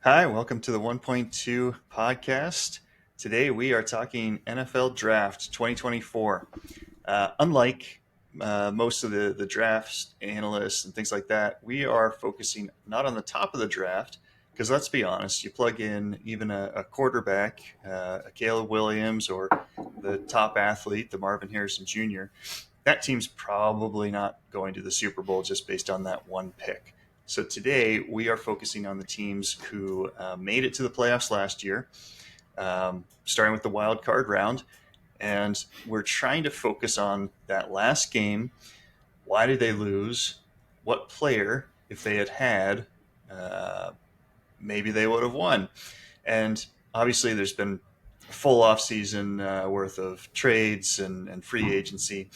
Hi, welcome to the 1.2 podcast. Today we are talking NFL Draft 2024. Unlike most of the drafts analysts and things like that, we are focusing not on the top of the draft, because let's be honest, you plug in even a quarterback, a Caleb Williams, or the top athlete, the Marvin Harrison Jr., that team's probably not going to the Super Bowl just based on that one pick. So today we are focusing on the teams who made it to the playoffs last year, starting with the wild card round. And we're trying to focus on that last game. Why did they lose? What player, if they had, uh, maybe they would have won. And obviously, there's been a full off season worth of trades and free agency,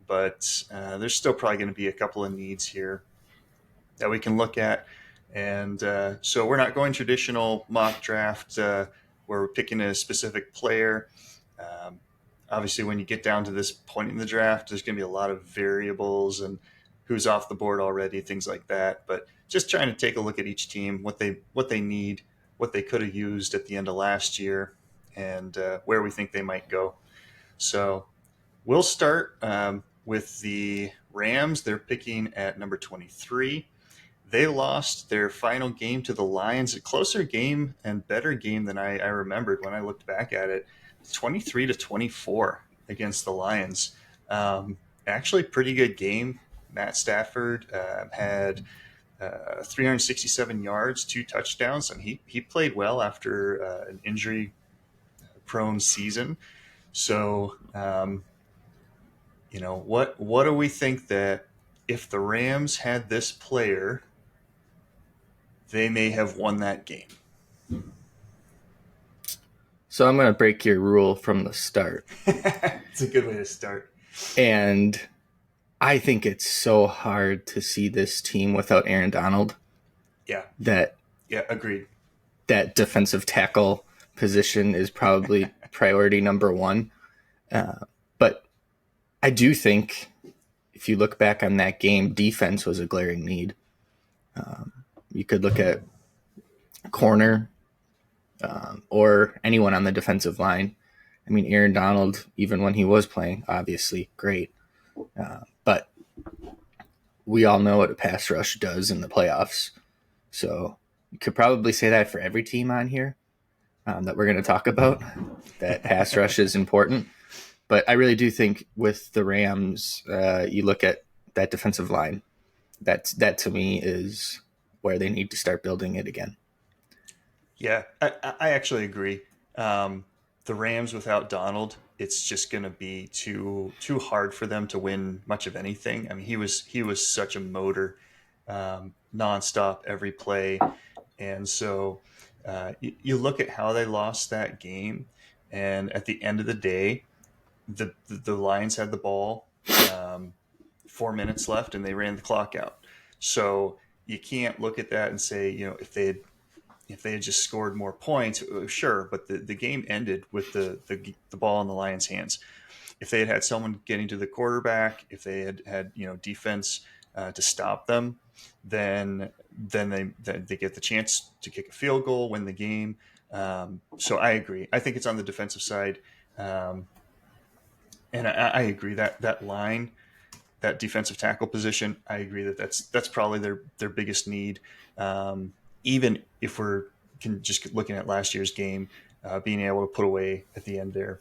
but there's still probably going to be a couple of needs here that we can look at. And so we're not going traditional mock draft where we're picking a specific player. Um, Obviously, when you get down to this point in the draft, there's going to be a lot of variables and who's off the board already, things like that. But just trying to take a look at each team, what they need, what they could have used at the end of last year, and where we think they might go. So we'll start with the Rams. They're picking at number 23. They lost their final game to the Lions, a closer game and better game than I remembered when I looked back at it, 23-24 against the Lions. Actually, pretty good game. Matt Stafford had 367 yards, 2 touchdowns, and he played well after an injury-prone season. So, what do we think that if the Rams had this player, they may have won that game? So I'm going to break your rule from the start. It's a good way to start. And I think it's so hard to see this team without Aaron Donald. Yeah. That Agreed. That defensive tackle position is probably priority number one. But I do think if you look back on that game, defense was a glaring need. You could look at corner or anyone on the defensive line. I mean, Aaron Donald, even when he was playing, obviously great. But we all know what a pass rush does in the playoffs. So you could probably say that for every team on here that we're going to talk about, that pass rush is important. But I really do think with the Rams, you look at that defensive line, that to me is where they need to start building it again. Yeah, I actually agree. The Rams without Donald, it's just going to be too hard for them to win much of anything. I mean, he was such a motor, nonstop every play, and so you look at how they lost that game, and at the end of the day, the Lions had the ball, 4 minutes left, and they ran the clock out. So you can't look at that and say, if they had just scored more points, sure, but the game ended with the ball in the Lions' hands. If they had had someone getting to the quarterback, if they had defense to stop them, then they get the chance to kick a field goal, win the game. So I agree. I think it's on the defensive side, and I agree that line, that defensive tackle position, I agree that's probably their biggest need. Even if we're just looking at last year's game, being able to put away at the end there,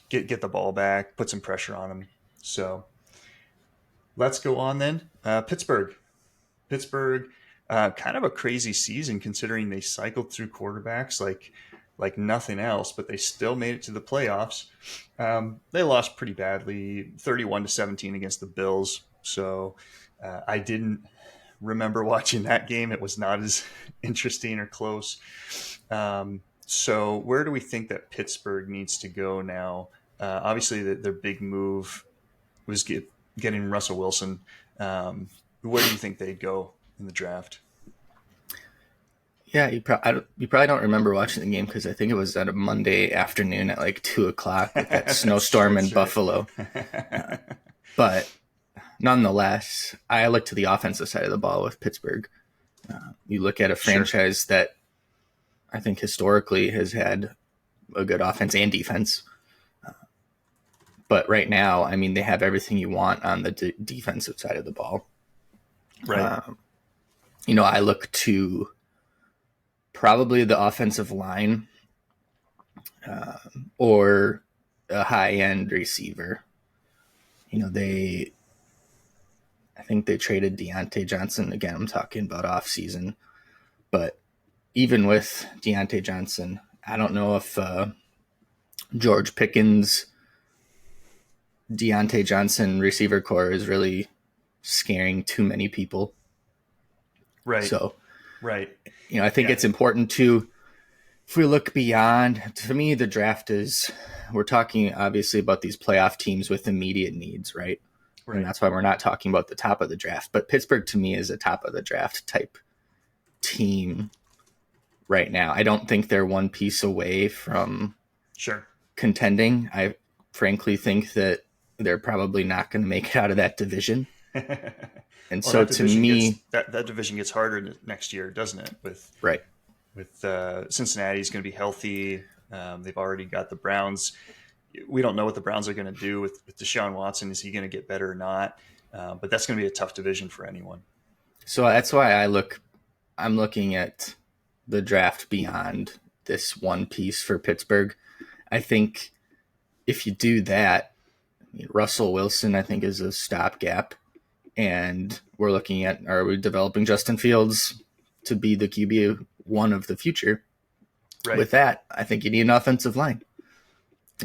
get the ball back, put some pressure on them. So let's go on then. Pittsburgh, kind of a crazy season considering they cycled through quarterbacks like nothing else, but they still made it to the playoffs. They lost pretty badly, 31-17 against the Bills. So I didn't remember watching that game. It was not as interesting or close. So where do we think that Pittsburgh needs to go now? Obviously, their big move was getting Russell Wilson. Where do you think they'd go in the draft? Yeah, you probably don't remember watching the game because I think it was at a Monday afternoon at like 2:00 with that snowstorm in Buffalo. But nonetheless, I look to the offensive side of the ball with Pittsburgh. You look at a Sure. franchise that I think historically has had a good offense and defense. But right now, I mean, they have everything you want on the defensive side of the ball. Right. I look to probably the offensive line or a high-end receiver. I think they traded Deontay Johnson. Again, I'm talking about off-season. But even with Deontay Johnson, I don't know if George Pickens, Deontay Johnson receiver core is really scaring too many people. Right. So, Right. I think it's important to, if we look beyond, to me, the draft we're talking obviously about these playoff teams with immediate needs, right? Right. And that's why we're not talking about the top of the draft. But Pittsburgh, to me, is a top of the draft type team right now. I don't think they're one piece away from Sure. contending. I frankly think that they're probably not going to make it out of that division. And Well, so to me, that division gets harder next year, doesn't it? right. With Cincinnati's going to be healthy. They've already got the Browns. We don't know what the Browns are going to do with Deshaun Watson. Is he going to get better or not? But that's going to be a tough division for anyone. So that's why I'm looking at the draft beyond this one piece for Pittsburgh. I think if you do that, Russell Wilson, I think, is a stopgap. And we're looking at, are we developing Justin Fields to be the QB1 of the future? Right. With that, I think you need an offensive line.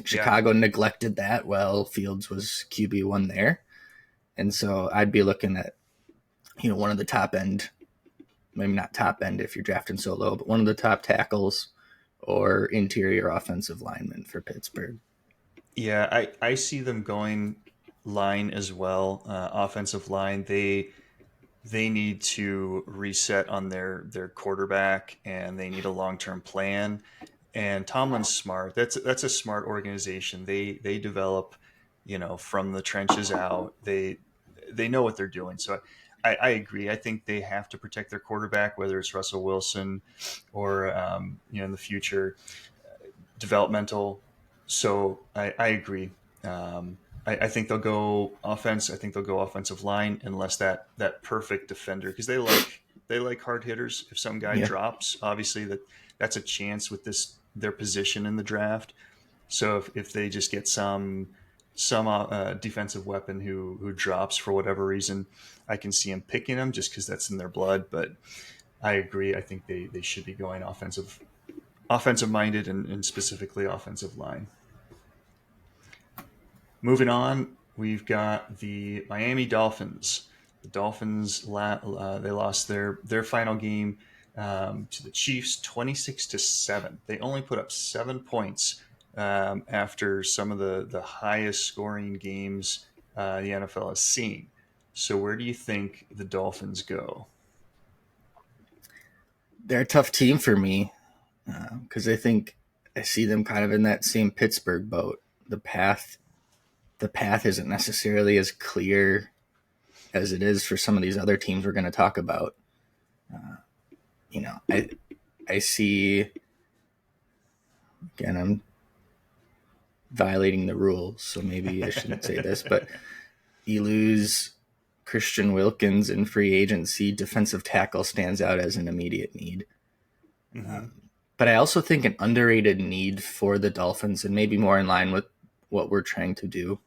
Chicago neglected that. Well, Fields was QB1 there. And so I'd be looking at, one of the top end, maybe not top end if you're drafting so low, but one of the top tackles or interior offensive linemen for Pittsburgh. Yeah, I see them going line as well. Offensive line, they need to reset on their quarterback, and they need a long-term plan. And Tomlin's smart. That's a smart organization. They develop, from the trenches out. They know what they're doing. So I agree. I think they have to protect their quarterback, whether it's Russell Wilson or in the future developmental. So I agree. I think they'll go offense. I think they'll go offensive line unless that perfect defender, because they like hard hitters. If some guy drops, obviously that's a chance with their position in the draft. So if they just get some defensive weapon who drops for whatever reason, I can see them picking them just because that's in their blood. But I agree. I think they should be going offensive minded and specifically offensive line. Moving on, we've got the Miami Dolphins. The Dolphins they lost their final game to the Chiefs 26-7. They only put up 7 points after some of the highest scoring games the NFL has seen. So where do you think the Dolphins go? They're a tough team for me because I think I see them kind of in that same Pittsburgh boat. The path isn't necessarily as clear as it is for some of these other teams we're going to talk about. I see, again, I'm violating the rules, so maybe I shouldn't say this, but you lose Christian Wilkins in free agency. Defensive tackle stands out as an immediate need. Mm-hmm. But I also think an underrated need for the Dolphins, and maybe more in line with what we're trying to do,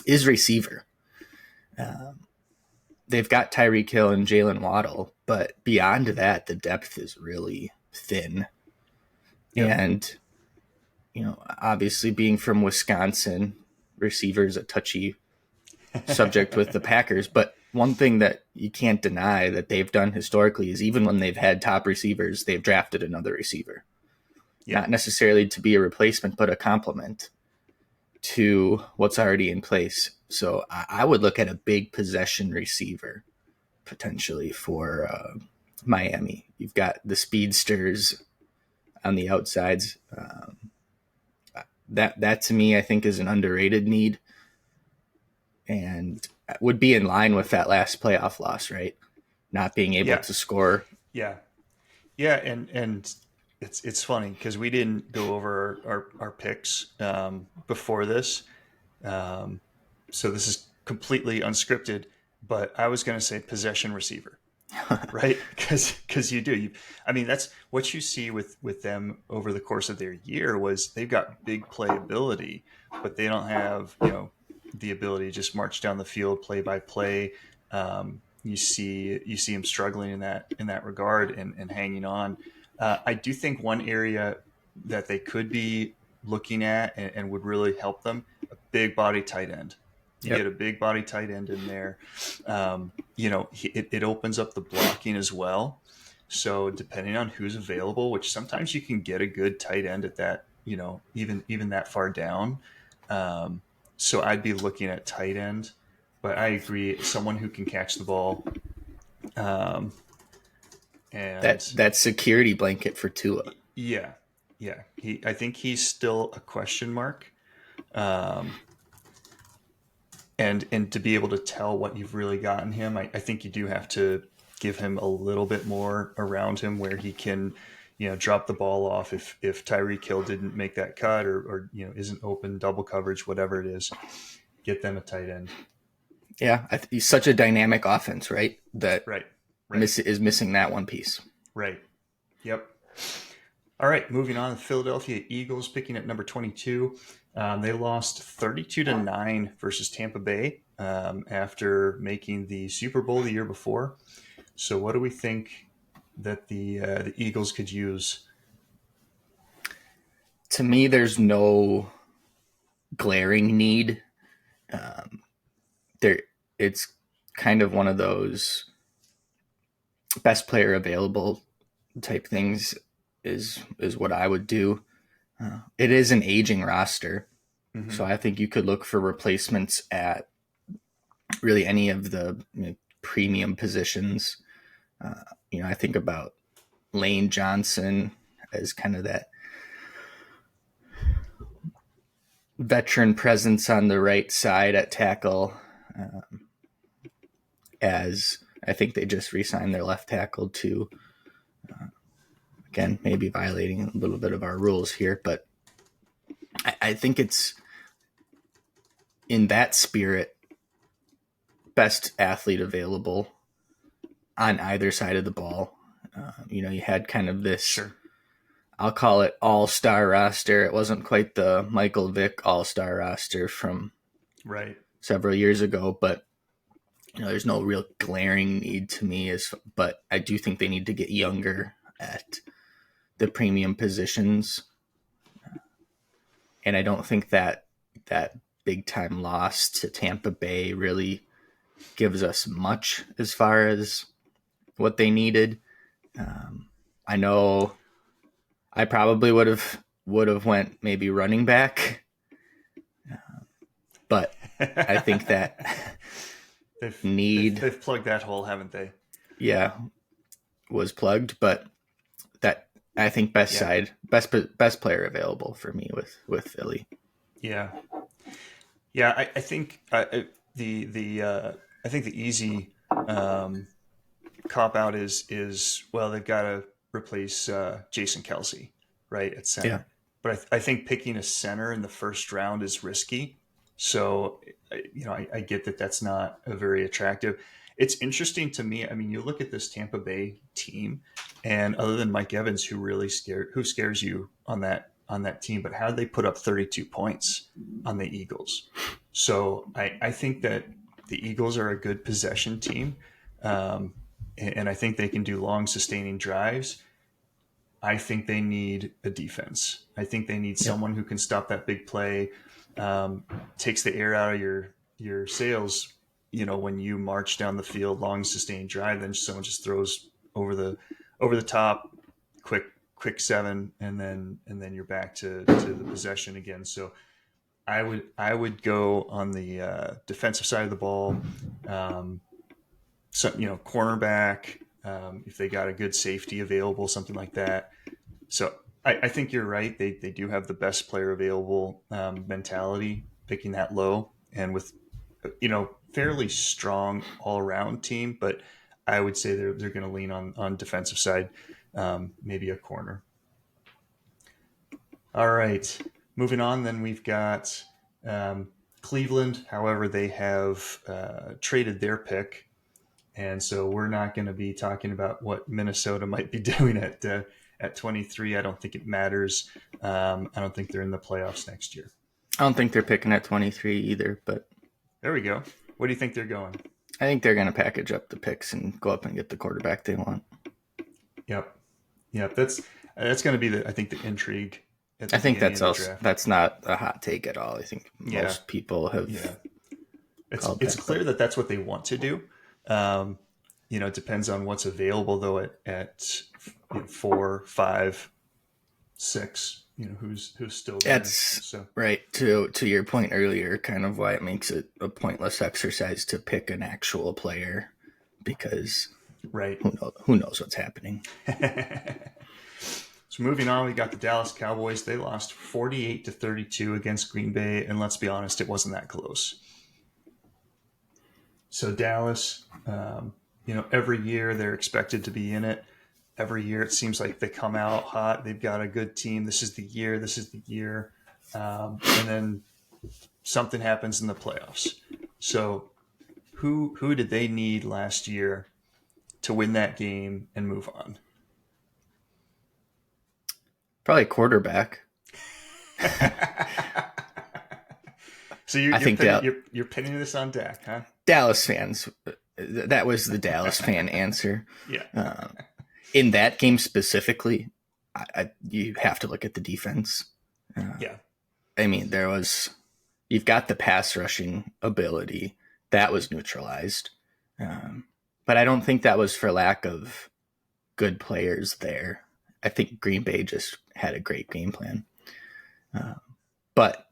is receiver. They've got Tyreek Hill and Jalen Waddle, but beyond that, the depth is really thin. Yep. And, obviously being from Wisconsin, receiver is a touchy subject with the Packers. But one thing that you can't deny that they've done historically is even when they've had top receivers, they've drafted another receiver. Yep. Not necessarily to be a replacement, but a complement to what's already in place. So I would look at a big possession receiver potentially for Miami. You've got the speedsters on the outsides. That to me, I think, is an underrated need and would be in line with that last playoff loss, right? not being able Yeah, to score. yeah, yeah, and it's funny because we didn't go over our picks before this, um, so this is completely unscripted. But I was going to say possession receiver, right? Because I mean, that's what you see with them over the course of their year was they've got big playability, but they don't have the ability to just march down the field play by play. You see him struggling in that regard and hanging on. I do think one area that they could be looking at and would really help them, a big body tight end. You Yep. get a big body tight end in there. It opens up the blocking as well. So depending on who's available, which sometimes you can get a good tight end at that, even that far down. Um, so I'd be looking at tight end, but I agree, someone who can catch the ball. Um, That and that security blanket for Tua. yeah, yeah, I think he's still a question mark. Um, and to be able to tell what you've really gotten him, I think you do have to give him a little bit more around him where he can, drop the ball off if Tyreek Hill didn't make that cut or isn't open, double coverage, whatever it is, get them a tight end. Yeah, he's such a dynamic offense, right? That Right, right, is missing that one piece. right. Yep. All right, moving on. The Philadelphia Eagles picking at number 22. They lost 32-9 versus Tampa Bay after making the Super Bowl the year before. So, what do we think that the Eagles could use? To me, there's no glaring need. Um, there, it's kind of one of those best player available type things is what I would do. It is an aging roster, Mm-hmm. so I think you could look for replacements at really any of the premium positions. I think about Lane Johnson as kind of that veteran presence on the right side at tackle. As I think they just re-signed their left tackle to, again, maybe violating a little bit of our rules here, but I think it's in that spirit, best athlete available on either side of the ball. You had kind of this, Sure. I'll call it all-star roster. It wasn't quite the Michael Vick all-star roster from Right. several years ago, but there's no real glaring need to me. But I do think they need to get younger at the premium positions, and I don't think that big time loss to Tampa Bay really gives us much as far as what they needed. I know I probably would have went maybe running back, but I think that they've plugged that hole, haven't they? Yeah, was plugged. But that I think best player available for me with Philly. Yeah, yeah. I think I think the easy cop out is well, they've got to replace Jason Kelsey, right, at center. Yeah. But I think picking a center in the first round is risky. So, I get that that's not a very attractive. It's interesting to me. I mean, you look at this Tampa Bay team, and other than Mike Evans, who scares you on that team, but how did they put up 32 points on the Eagles? So I think that the Eagles are a good possession team. And I think they can do long, sustaining drives. I think they need a defense. I think they need someone who can stop that big play, takes the air out of your sails. When you march down the field, long, sustained drive, then someone just throws over the top, quick seven, and then you're back to the possession again. So I would go on the defensive side of the ball. Cornerback, if they got a good safety available, something like that. So I think you're right. They do have the best player available mentality, picking that low, and with fairly strong all around team. But I would say they're going to lean on defensive side, maybe a corner. All right, moving on. Then we've got Cleveland. However, they have traded their pick, and so we're not going to be talking about what Minnesota might be doing at 23. I don't think it matters. I don't think they're in the playoffs next year. I don't think they're picking at 23 either, but there we go. What do you think they're going? I think they're going to package up the picks and go up and get the quarterback they want. Yep. That's going to be I think the intrigue. I think that's not a hot take at all. I think most people have. Yeah. It's clear that that's what they want to do. It depends on what's available though at 4, 5, 6. Who's still there. That's right. To your point earlier, kind of why it makes it a pointless exercise to pick an actual player, because who knows what's happening. So moving on, we got the Dallas Cowboys. They lost 48-32 against Green Bay, and let's be honest, it wasn't that close. So Dallas, every year they're expected to be in it. Every year it seems like they come out hot. They've got a good team. This is the year. And then something happens in the playoffs. So who did they need last year to win that game and move on? Probably quarterback. So you're pinning this on Dak, huh? Dallas fans. That was the Dallas fan answer. Yeah. In that game specifically, you have to look at the defense. Yeah. I mean, you've got the pass rushing ability that was neutralized. But I don't think that was for lack of good players there. I think Green Bay just had a great game plan. But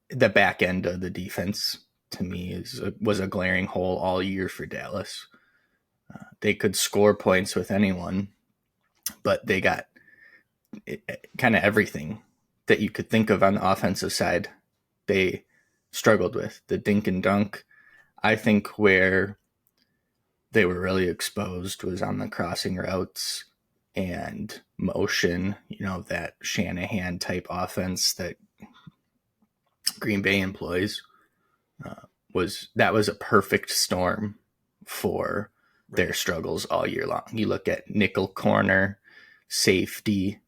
the back end of the defense, to me, was a glaring hole all year for Dallas. They could score points with anyone, but they got kind of everything that you could think of on the offensive side. They struggled with the dink and dunk. I think where they were really exposed was on the crossing routes and motion, that Shanahan type offense that Green Bay employs. That was a perfect storm for their struggles all year long. You look at nickel corner, safety,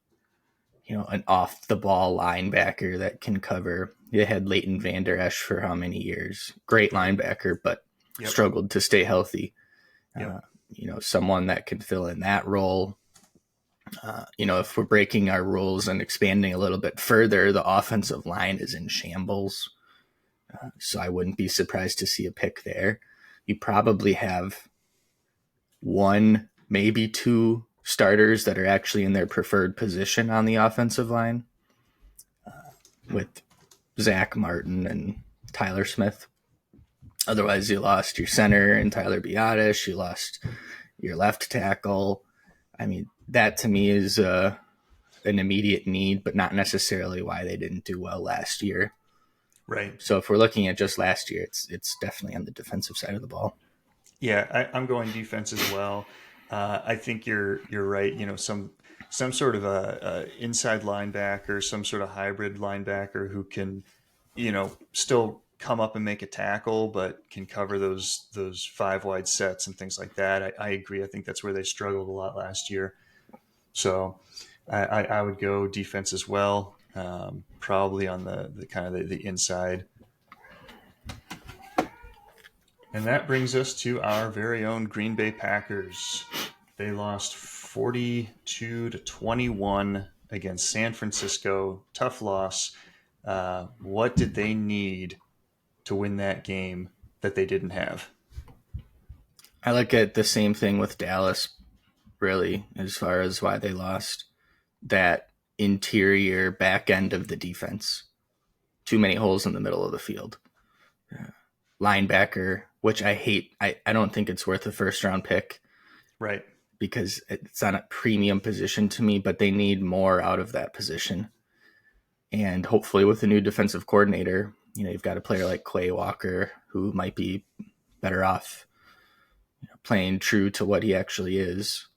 an off the ball linebacker that can cover. They had Leighton Vander Esch for how many years? Great linebacker, but struggled to stay healthy. Someone that can fill in that role. If we're breaking our rules and expanding a little bit further, the offensive line is in shambles. So I wouldn't be surprised to see a pick there. You probably have 1, maybe 2 starters that are actually in their preferred position on the offensive line, with Zach Martin and Tyler Smith. Otherwise, you lost your center and Tyler Biadasz. You lost your left tackle. I mean, that to me is an immediate need, but not necessarily why they didn't do well last year. Right. So if we're looking at just last year, it's definitely on the defensive side of the ball. Yeah, I'm going defense as well. I think you're right. Some sort of a inside linebacker, some sort of hybrid linebacker who can, still come up and make a tackle, but can cover those 5 wide sets and things like that. I agree. I think that's where they struggled a lot last year. So I would go defense as well. Probably on the kind of the inside. And that brings us to our very own Green Bay Packers. They lost 42-21 against San Francisco. Tough loss. What did they need to win that game that they didn't have? I look at the same thing with Dallas, really, as far as why they lost. That interior back end of the defense. Too many holes in the middle of the field. Linebacker, which I hate. I don't think it's worth a first round pick. Right. Because it's not a premium position to me, but they need more out of that position. And hopefully with the new defensive coordinator, you've got a player like Quay Walker who might be better off playing true to what he actually is.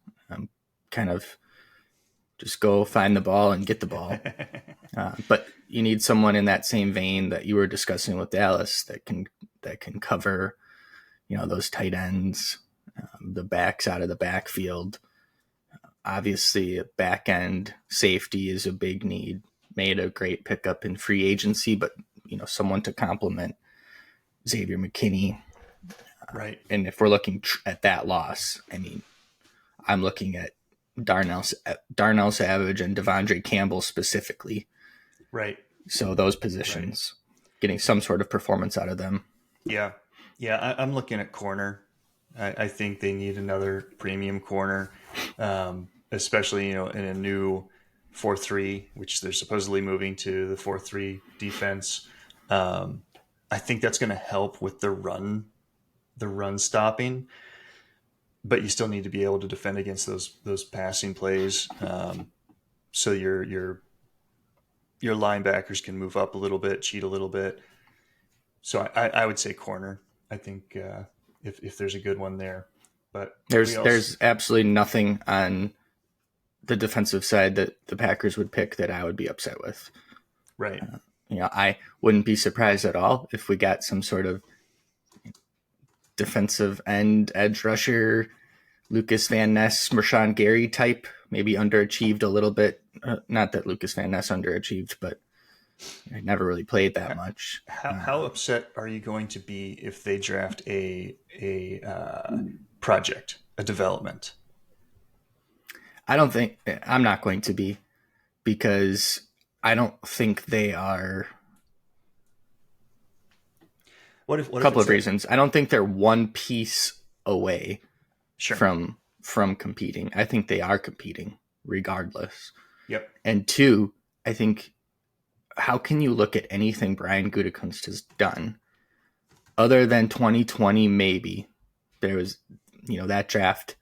Kind of just go find the ball and get the ball. But you need someone in that same vein that you were discussing with Dallas that can cover, those tight ends, the backs out of the backfield. Obviously, back end safety is a big need. Made a great pickup in free agency, but someone to complement Xavier McKinney. Right. And if we're looking at that loss, I mean, I'm looking at Darnell Savage and Devondre Campbell specifically. Right. So those positions, getting some sort of performance out of them. Yeah. Yeah. I'm looking at corner. I think they need another premium corner, especially, in a new 4-3, which they're supposedly moving to the 4-3 defense. I think that's going to help with the run stopping, but you still need to be able to defend against those passing plays. So your linebackers can move up a little bit, cheat a little bit. So I would say corner. I think if there's a good one there, but there's absolutely nothing on the defensive side that the Packers would pick that I would be upset with. Right. I wouldn't be surprised at all if we got some sort of defensive end edge rusher, Lucas Van Ness, Rashawn Gary type, maybe underachieved a little bit. Not that Lucas Van Ness underachieved, but I never really played that much. How upset are you going to be if they draft a project, a development? I'm not going to be, because I don't think they are. A couple of reasons. I don't think they're one piece away from competing. I think they are competing regardless. Yep. And two, I think, how can you look at anything Brian Gutekunst has done other than 2020? Maybe there was, that draft.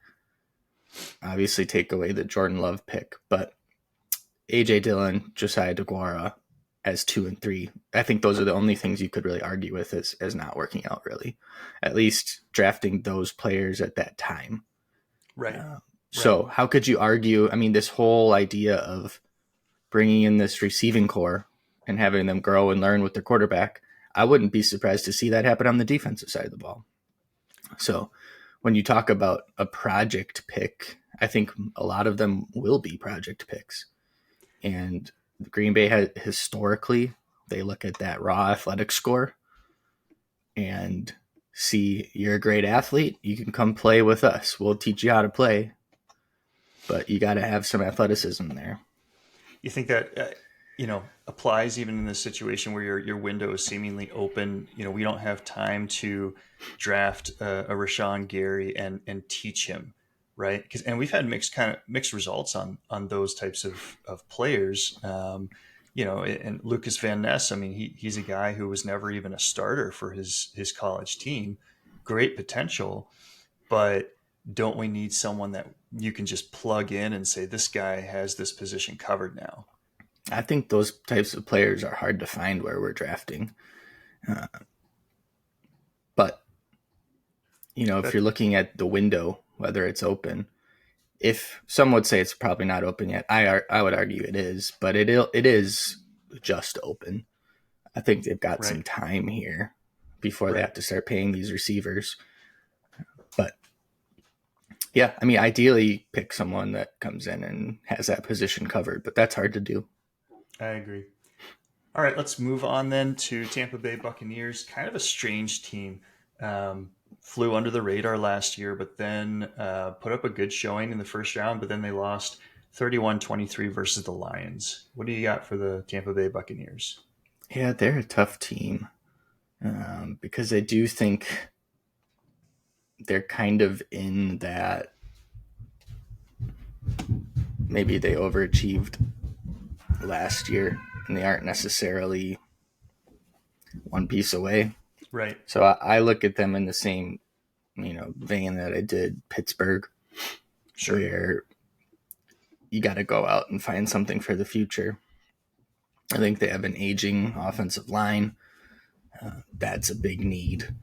Obviously, take away the Jordan Love pick, but AJ Dillon, Josiah DeGuara as 2 and 3. I think those are the only things you could really argue with as not working out, really. At least drafting those players at that time. Right. So how could you argue? I mean, this whole idea of bringing in this receiving core and having them grow and learn with their quarterback, I wouldn't be surprised to see that happen on the defensive side of the ball. So when you talk about a project pick, I think a lot of them will be project picks. And Green Bay has historically, they look at that raw athletic score and see, you're a great athlete, you can come play with us. We'll teach you how to play, but you got to have some athleticism there. You think that applies even in this situation where your window is seemingly open? We don't have time to draft a Rashawn Gary and teach him, right? And we've had mixed results on those types of players. And Lucas Van Ness, I mean, he's a guy who was never even a starter for his college team. Great potential, but don't we need someone that you can just plug in and say, this guy has this position covered now? I think those types of players are hard to find where we're drafting. But, if you're looking at the window, whether it's open, if some would say it's probably not open yet, I would argue it is, but it is just open. I think they've got some time here before they have to start paying these receivers. But yeah, I mean, ideally pick someone that comes in and has that position covered, but that's hard to do. I agree. All right, let's move on then to Tampa Bay Buccaneers. Kind of a strange team. Flew under the radar last year, but then put up a good showing in the first round, but then they lost 31-23 versus the Lions. What do you got for the Tampa Bay Buccaneers? Yeah, they're a tough team because I do think they're kind of in that maybe they overachieved last year and they aren't necessarily one piece away. Right. So I look at them in the same, vein that I did Pittsburgh, where you got to go out and find something for the future. I think they have an aging offensive line. That's a big need.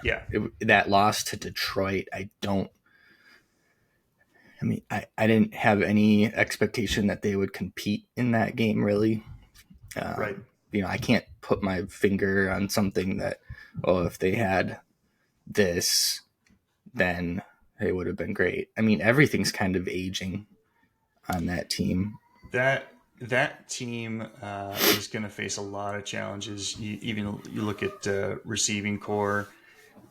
Yeah. That loss to Detroit, I didn't have any expectation that they would compete in that game, really. Right. I can't put my finger on something that, if they had this, then they would have been great. I mean, everything's kind of aging on that team. That team is going to face a lot of challenges. You look at receiving core.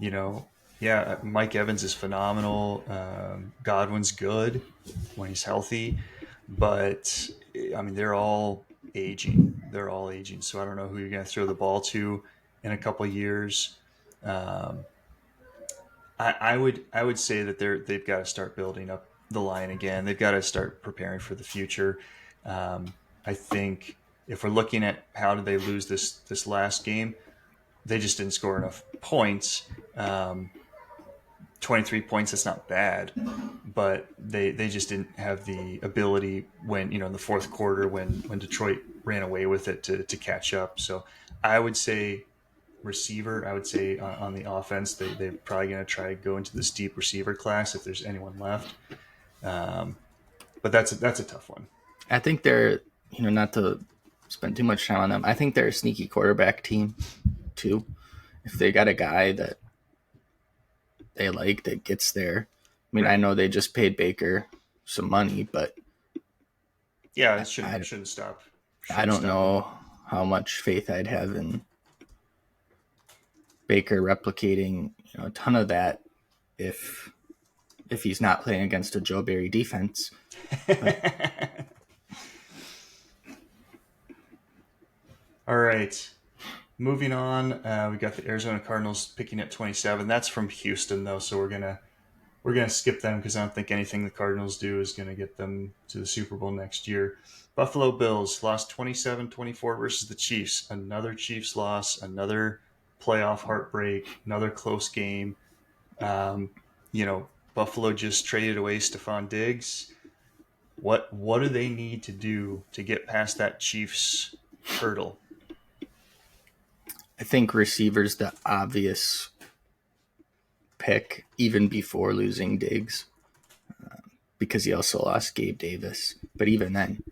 Mike Evans is phenomenal. Godwin's good when he's healthy, but I mean they're all aging. They're all aging. So I don't know who you're going to throw the ball to in a couple of years. Um, I would say that they've got to start building up the line again. They've got to start preparing for the future. I think if we're looking at how did they lose this last game, they just didn't score enough points. 23 points, that's not bad, but they just didn't have the ability when, in the fourth quarter when Detroit ran away with it to catch up. So I would say receiver. I would say on the offense, they're probably going to try to go into this deep receiver class if there's anyone left. But that's a tough one. I think they're, not to spend too much time on them, I think they're a sneaky quarterback team too. If they got a guy that they like that gets there. I mean, right. I know they just paid Baker some money, but yeah, it shouldn't stop. I don't know how much faith I'd have in Baker replicating a ton of that if he's not playing against a Joe Barry defense. All right. Moving on, we got the Arizona Cardinals picking at 27. That's from Houston, though, so we're gonna skip them because I don't think anything the Cardinals do is gonna get them to the Super Bowl next year. Buffalo Bills lost 27-24 versus the Chiefs. Another Chiefs loss, another playoff heartbreak, another close game. Buffalo just traded away Stephon Diggs. What do they need to do to get past that Chiefs hurdle? I think receiver's the obvious pick, even before losing Diggs, because he also lost Gabe Davis. But even then,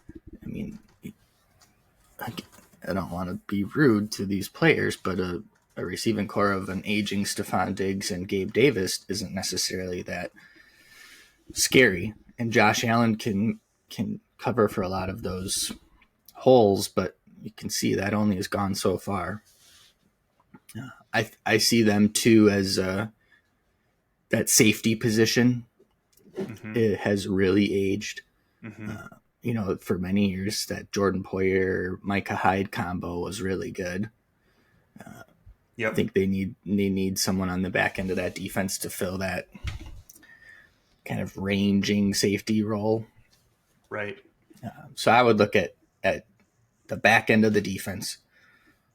I mean, I don't want to be rude to these players, but a receiving core of an aging Stephon Diggs and Gabe Davis isn't necessarily that scary. And Josh Allen can cover for a lot of those holes, but you can see that only has gone so far. I see them too as that safety position. Mm-hmm. It has really aged. Mm-hmm. For many years, that Jordan Poyer, Micah Hyde combo was really good. I think they need someone on the back end of that defense to fill that kind of ranging safety role. Right. So I would look at the back end of the defense,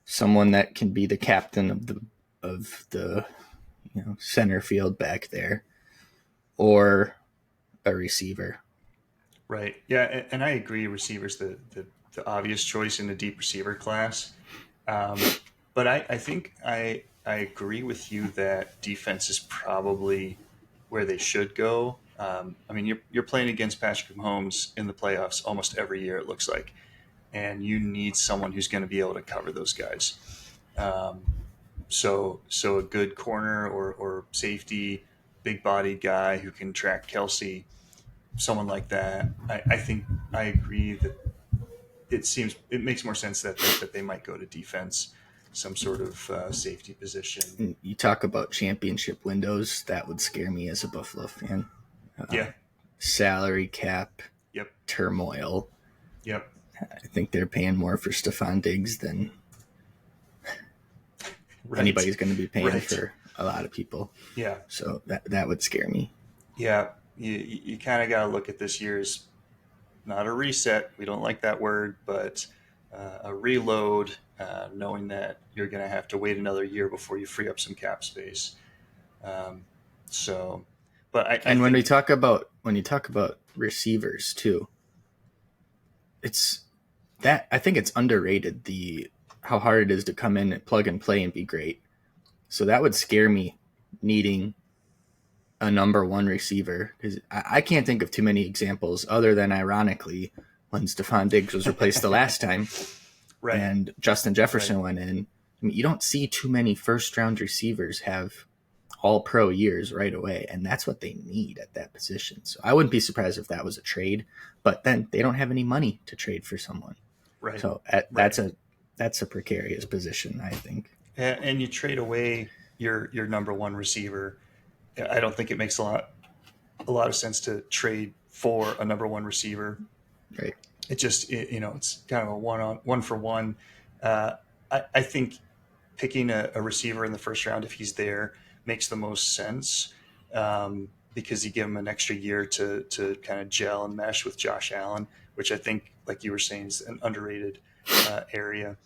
someone that can be the captain of the center field back there, or a receiver. Right. Yeah, and I agree. Receiver's the obvious choice in the deep receiver class. But I think I agree with you that defense is probably where they should go. I mean, you're playing against Patrick Mahomes in the playoffs almost every year, it looks like, and you need someone who's going to be able to cover those guys. So a good corner or safety, big-bodied guy who can track Kelsey, someone like that. I think I agree that it makes more sense that they might go to defense, some sort of safety position. You talk about championship windows, that would scare me as a Buffalo fan. Salary cap. Yep. Turmoil. Yep. I think they're paying more for Stephon Diggs than anybody's going to be paying for a lot of people. Yeah. So that would scare me. Yeah. You kind of got to look at this year as not a reset. We don't like that word, but a reload, knowing that you're going to have to wait another year before you free up some cap space. When you talk about receivers too, I think it's underrated how hard it is to come in and plug and play and be great. So that would scare me, needing a number one receiver, because I can't think of too many examples other than, ironically, when Stephon Diggs was replaced the last time Right. and Justin Jefferson Right. went in. I mean, you don't see too many first round receivers have all pro years right away, and that's what they need at that position. So I wouldn't be surprised if that was a trade, but then they don't have any money to trade for someone. Right. So Right. that's a precarious position, I think. And you trade away your number one receiver. I don't think it makes a lot of sense to trade for a number one receiver. Right. It just it's kind of a one for one. Uh, I think picking a receiver in the first round, if he's there, makes the most sense, because you give him an extra year to kind of gel and mesh with Josh Allen, which I think, like you were saying, is an underrated area.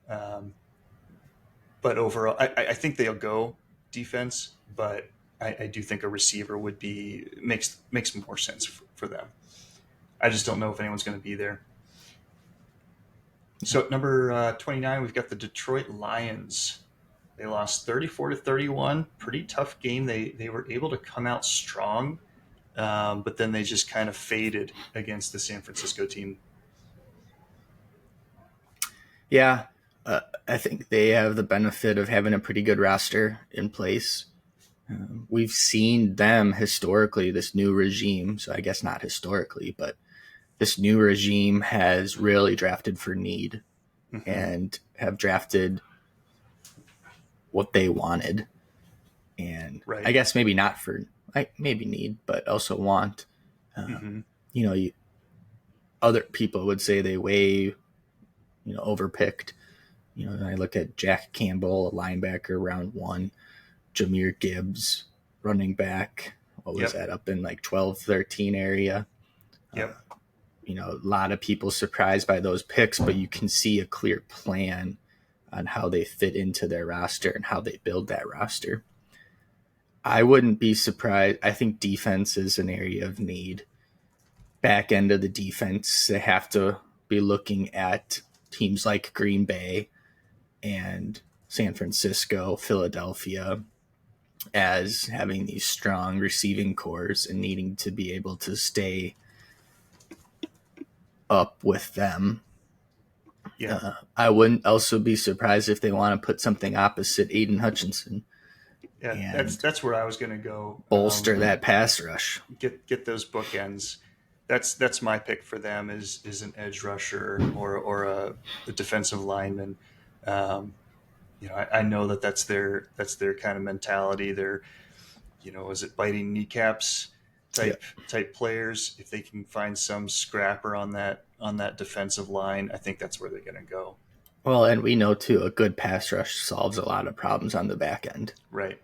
Um, but overall, I think they'll go defense, but I do think a receiver would be makes more sense for them. I just don't know if anyone's going to be there. So at number 29, we've got the Detroit Lions. They lost 34-31. Pretty tough game. They were able to come out strong, but then they just kind of faded against the San Francisco team. Yeah, I think they have the benefit of having a pretty good roster in place. We've seen them historically, this new regime, so I guess not historically, but this new regime has really drafted for need Mm-hmm. and have drafted what they wanted. And Right. I guess maybe not for, like, maybe need, but also want. Mm-hmm. Other people would say they way, overpicked. I look at Jack Campbell, a linebacker, round one, Jahmyr Gibbs, running back. What was Yep. that, up in like 12, 13 area? Yep. A lot of people surprised by those picks, but you can see a clear plan on how they fit into their roster and how they build that roster. I wouldn't be surprised. I think defense is an area of need. Back end of the defense, they have to be looking at teams like Green Bay and San Francisco, Philadelphia, as having these strong receiving cores and needing to be able to stay up with them. Yeah. I wouldn't also be surprised if they want to put something opposite Aiden Hutchinson. Yeah. And That's where I was going to go. Bolster that pass rush. Get those bookends. That's my pick for them is an edge rusher or a defensive lineman. I know that's their kind of mentality. They're, is it biting kneecaps type players? If they can find some scrapper on that defensive line, I think that's where they're going to go. Well, and we know too, a good pass rush solves a lot of problems on the back end. Right.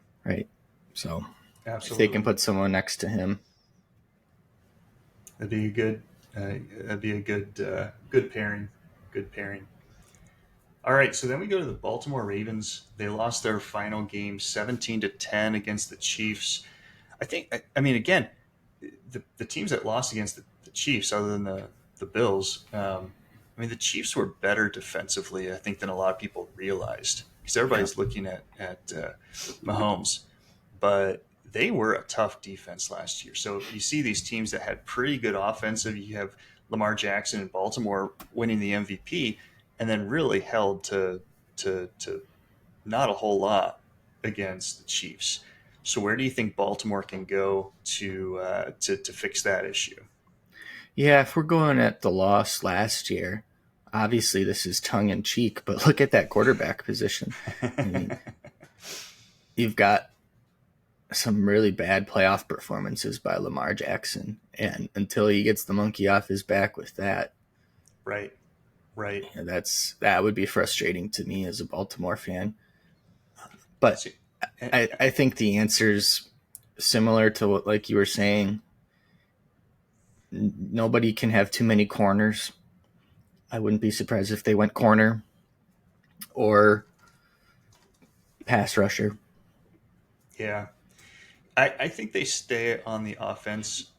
So Absolutely. if they can put someone next to him, that'd be a good pairing. Good pairing. All right, so then we go to the Baltimore Ravens. They lost their final game 17-10 against the Chiefs. I mean, again, the teams that lost against the Chiefs, other than the Bills, the Chiefs were better defensively, I think, than a lot of people realized, because everybody's looking at Mahomes, but they were a tough defense last year. So you see these teams that had pretty good offensive. You have Lamar Jackson in Baltimore winning the MVP, and then really held to not a whole lot against the Chiefs. So where do you think Baltimore can go to fix that issue? Yeah, if we're going at the loss last year, obviously this is tongue in cheek, but look at that quarterback position. I mean, you've got some really bad playoff performances by Lamar Jackson, and until he gets the monkey off his back with that, right. That would be frustrating to me as a Baltimore fan. But I think the answer's similar to what, like you were saying, nobody can have too many corners. I wouldn't be surprised if they went corner or pass rusher. Yeah. I think they stay on the offense,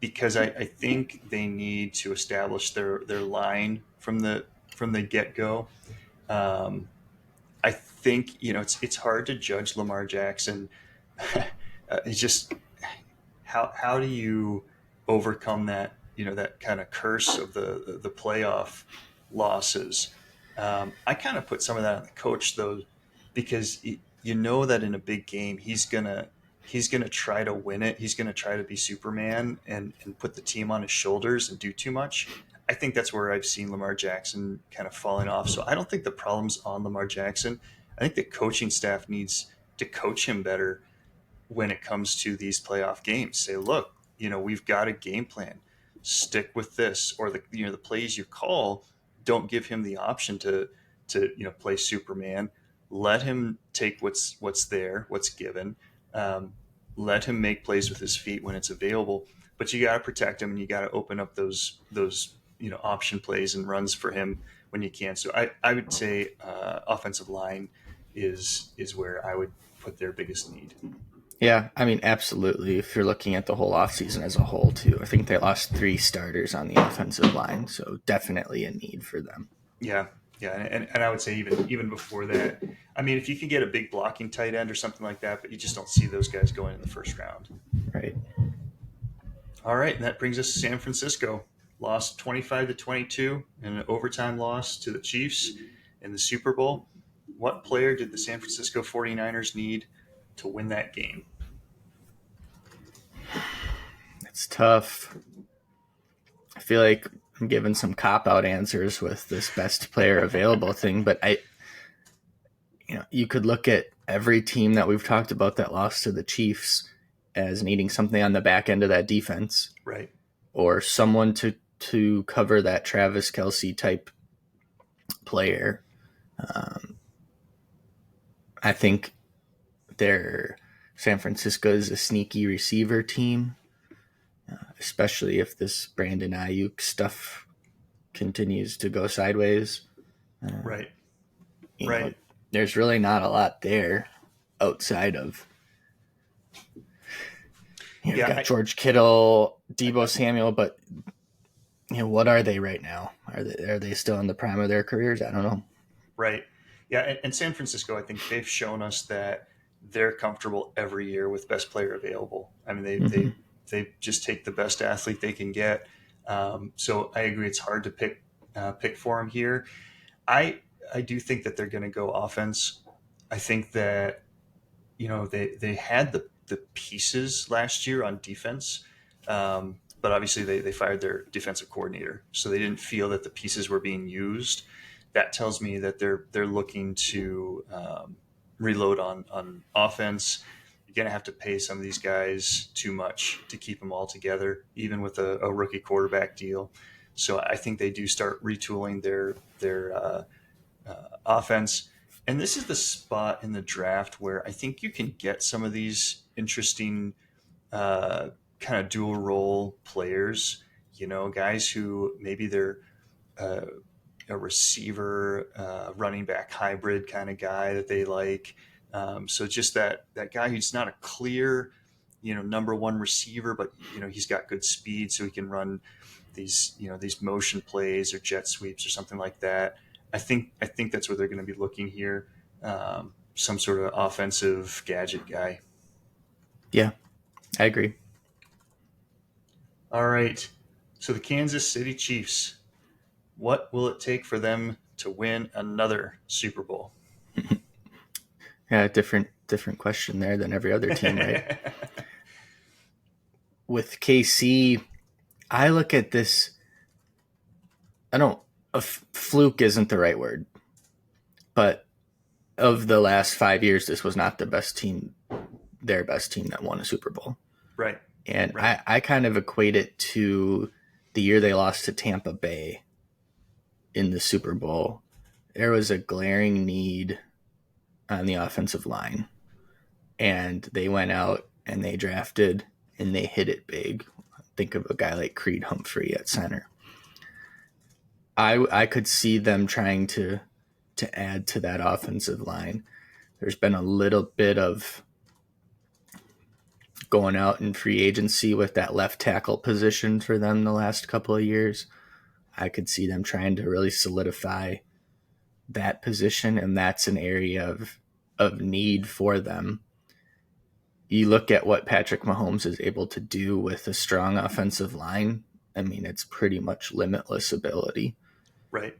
because I think they need to establish their line from the get go. I think, it's hard to judge Lamar Jackson. It's just how do you overcome that, that kind of curse of the playoff losses. I kind of put some of that on the coach though, because you know that in a big game he's gonna try to win it. He's gonna try to be Superman and put the team on his shoulders and do too much. I think that's where I've seen Lamar Jackson kind of falling off. So I don't think the problem's on Lamar Jackson. I think the coaching staff needs to coach him better when it comes to these playoff games. Say, look, we've got a game plan. Stick with this, or the plays you call, don't give him the option to play Superman. Let him take what's there, what's given. Let him make plays with his feet when it's available. But you got to protect him, and you got to open up those option plays and runs for him when you can. So I would say offensive line is where I would put their biggest need. Yeah, I mean, absolutely. If you're looking at the whole offseason as a whole, too, I think they lost 3 starters on the offensive line, so definitely a need for them. Yeah, and I would say even before that, I mean, if you can get a big blocking tight end or something like that, but you just don't see those guys going in the first round. Right. All right, and that brings us to San Francisco. Lost 25-22 in an overtime loss to the Chiefs in the Super Bowl. What player did the San Francisco 49ers need to win that game? It's tough. I feel like I'm giving some cop-out answers with this best player available thing, but you could look at every team that we've talked about that lost to the Chiefs as needing something on the back end of that defense. Right. Or someone to cover that Travis Kelce type player. I think San Francisco is a sneaky receiver team, especially if this Brandon Ayuk stuff continues to go sideways. Right. There's really not a lot there outside of you've got George Kittle, Deebo Samuel, but what are they right now? Are they still in the prime of their careers? I don't know. Right. Yeah, and San Francisco, I think they've shown us that they're comfortable every year with best player available. I mean, they just take the best athlete they can get. So I agree, it's hard to pick for them here. I do think that they're going to go offense. I think that they had the pieces last year on defense, but obviously they fired their defensive coordinator, so they didn't feel that the pieces were being used. That tells me that they're looking to reload on offense. You're going to have to pay some of these guys too much to keep them all together, even with a rookie quarterback deal. So I think they do start retooling their offense. And this is the spot in the draft where I think you can get some of these interesting kind of dual role players, guys who maybe they're a receiver, running back hybrid kind of guy that they like. So just that guy who's not a clear, number one receiver, but he's got good speed, so he can run these motion plays or jet sweeps or something like that. I think that's where they're going to be looking here. Some sort of offensive gadget guy. Yeah, I agree. All right. So the Kansas City Chiefs. What will it take for them to win another Super Bowl? Yeah, different question there than every other team, right? With KC, I look at this. Fluke isn't the right word, but of the last 5 years, this was not their best team that won a Super Bowl. Right. And right. I kind of equate it to the year they lost to Tampa Bay in the Super Bowl. There was a glaring need on the offensive line, and they went out and they drafted and they hit it big. Think of a guy like Creed Humphrey at center. I could see them trying to add to that offensive line. There's been a little bit of going out in free agency with that left tackle position for them the last couple of years. I could see them trying to really solidify that position, and that's an area of need for them. You look at what Patrick Mahomes is able to do with a strong offensive line. I mean, it's pretty much limitless ability. Right.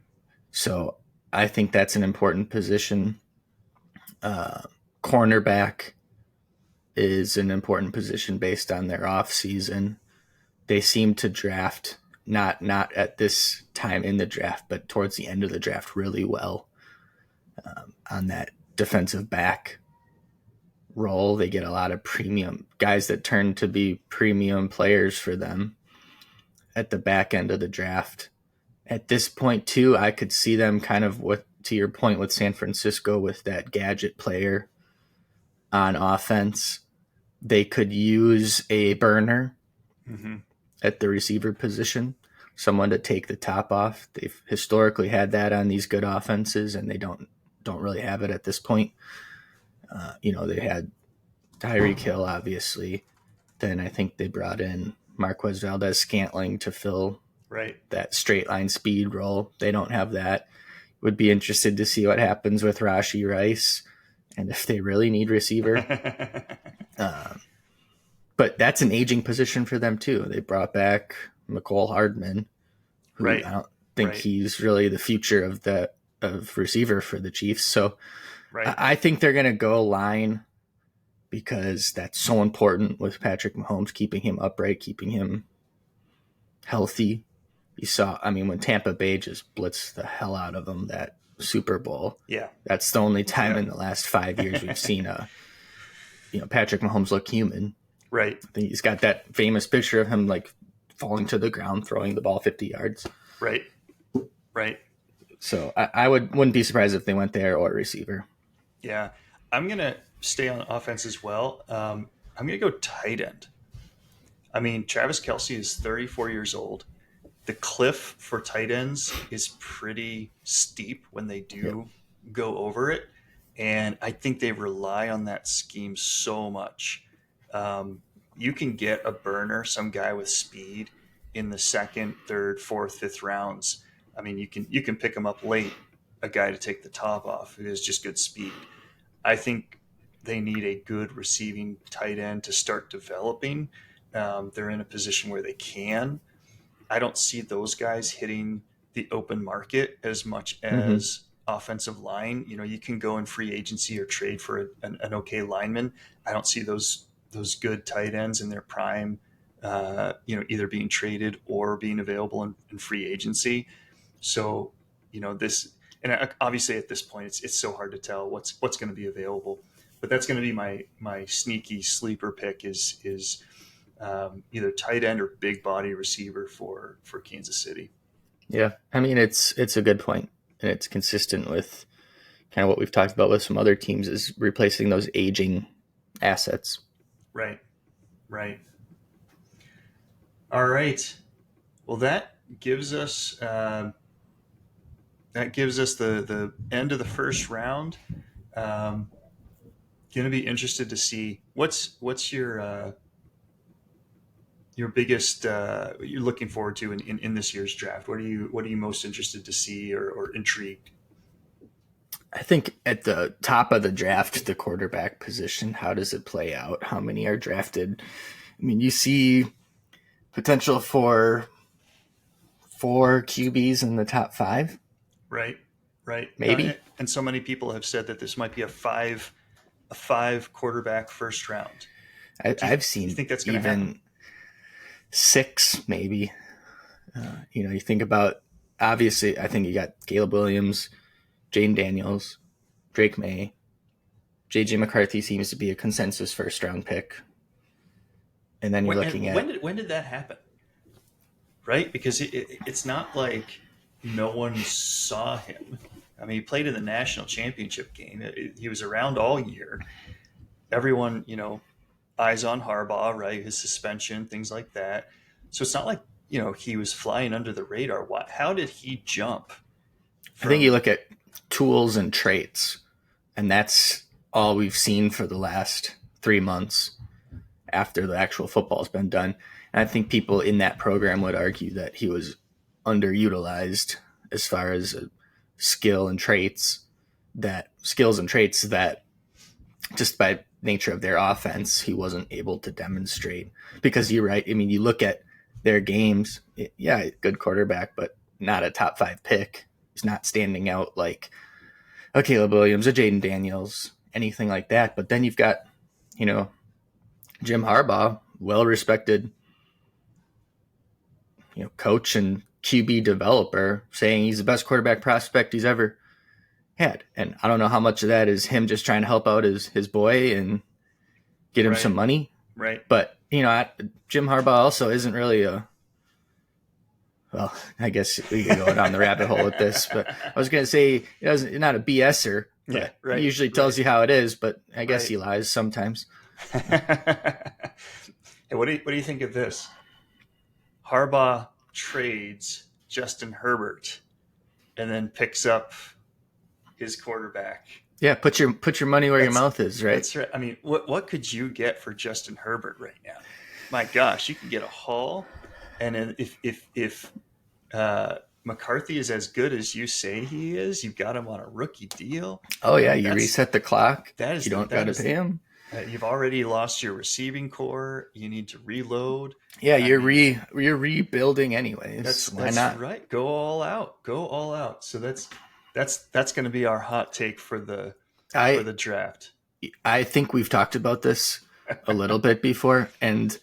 So I think that's an important position. Cornerback is an important position based on their off season. They seem to draft not at this time in the draft, but towards the end of the draft really well on that defensive back role. They get a lot of premium guys that turn to be premium players for them at the back end of the draft. At this point, too, I could see them kind of, to your point with San Francisco, with that gadget player on offense. They could use a burner at the receiver position, someone to take the top off. They've historically had that on these good offenses, and they don't really have it at this point. They had Tyreek Hill, obviously. Then I think they brought in Marquez Valdes-Scantling to fill that straight line speed role. They don't have that. Would be interested to see what happens with Rashee Rice and if they really need receiver. But that's an aging position for them too. They brought back Mecole Hardman, who I don't think he's really the future of receiver for the Chiefs. So I think they're going to go line because that's so important with Patrick Mahomes, keeping him upright, keeping him healthy. You saw, when Tampa Bay just blitzed the hell out of them that Super Bowl. Yeah. That's the only time in the last 5 years we've seen Patrick Mahomes look human. Right. I think he's got that famous picture of him like falling to the ground, throwing the ball 50 yards. Right. So I wouldn't be surprised if they went there or receiver. Yeah. I'm going to stay on offense as well. I'm going to go tight end. Travis Kelce is 34 years old. The cliff for tight ends is pretty steep when they do go over it. And I think they rely on that scheme so much. You can get a burner, some guy with speed in the second, third, fourth, fifth rounds. You can pick him up late, a guy to take the top off who has just good speed. I think they need a good receiving tight end to start developing. They're in a position where they can. I don't see those guys hitting the open market as much as offensive line. You can go in free agency or trade for an okay lineman. I don't see those good tight ends in their prime, either being traded or being available in free agency. So, this, and obviously at this point, it's so hard to tell what's going to be available. But that's going to be my sneaky sleeper pick is either tight end or big body receiver for Kansas City. Yeah, it's a good point, and it's consistent with kind of what we've talked about with some other teams, is replacing those aging assets. Right. All right. Well, that gives us the end of the first round. Going to be interested to see what's your biggest you're looking forward to in this year's draft. What are you most interested to see or intrigued? I think at the top of the draft, the quarterback position, how does it play out? How many are drafted? You see potential for 4 QBs in the top 5. Right. Maybe. And so many people have said that this might be a five quarterback first round. I've seen, you think that's going to happen? 6 maybe. You think about, obviously, I think you got Caleb Williams, Jane Daniels, Drake May. JJ McCarthy seems to be a consensus first round pick. And then you're looking at... When did that happen? Right? Because it's not like no one saw him. He played in the national championship game. He was around all year. Everyone, eyes on Harbaugh, right? His suspension, things like that. So it's not like, he was flying under the radar. How did he jump? I think you look at tools and traits, and that's all we've seen for the last 3 months after the actual football's been done. And I think people in that program would argue that he was underutilized as far as skills and traits that just by nature of their offense, he wasn't able to demonstrate. Because you're right. I mean, you look at their games, yeah, good quarterback, but not a top 5 pick. He's not standing out like a Caleb Williams, a Jaden Daniels, anything like that. But then you've got, Jim Harbaugh, well-respected, coach and QB developer, saying he's the best quarterback prospect he's ever had. And I don't know how much of that is him just trying to help out his boy and get him some money. Right. But, Jim Harbaugh also isn't really well, I guess we could go down the rabbit hole with this, but I was going to say he's not a BSer. Yeah, right. He usually tells you how it is, but I guess he lies sometimes. Hey, what do you think of this? Harbaugh trades Justin Herbert and then picks up his quarterback. Yeah, put your money where your mouth is, right? That's right. I mean, what could you get for Justin Herbert right now? My gosh, you can get a haul, and if McCarthy is as good as you say he is, you've got him on a rookie deal. Oh yeah, you reset the clock. You don't got to pay him. You've already lost your receiving core. You need to reload. Yeah, you're rebuilding anyways. Why not? Right. Go all out. Go all out. So that's going to be our hot take for the draft. I think we've talked about this a little bit before, and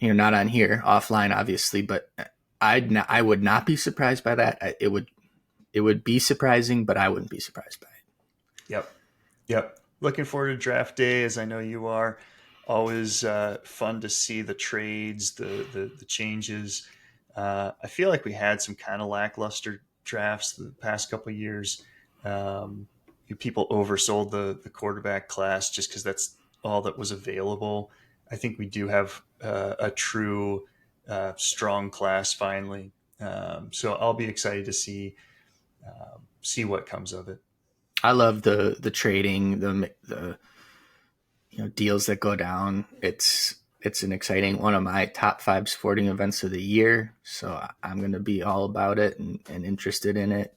not on here, offline, obviously. But I would not be surprised by that. It would be surprising, but I wouldn't be surprised by it. Yep. Looking forward to draft day, as I know you are. Always fun to see the trades, the changes. I feel like we had some kind of lackluster drafts the past couple of years. People oversold the quarterback class just because that's all that was available. I think we do have a true strong class finally. So I'll be excited to see what comes of it. I love the trading, the deals that go down. It's an exciting, one of my top 5 sporting events of the year. So I'm going to be all about it and interested in it.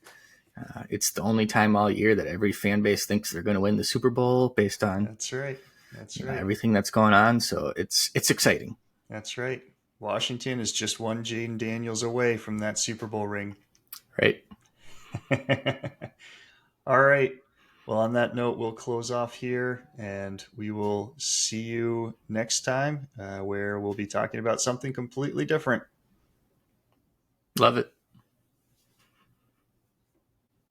It's the only time all year that every fan base thinks they're going to win the Super Bowl based on That's right. Everything that's going on. So it's exciting. That's right. Washington is just one Jaden Daniels away from that Super Bowl ring. Right. All right. Well, on that note, we'll close off here, and we will see you next time where we'll be talking about something completely different. Love it.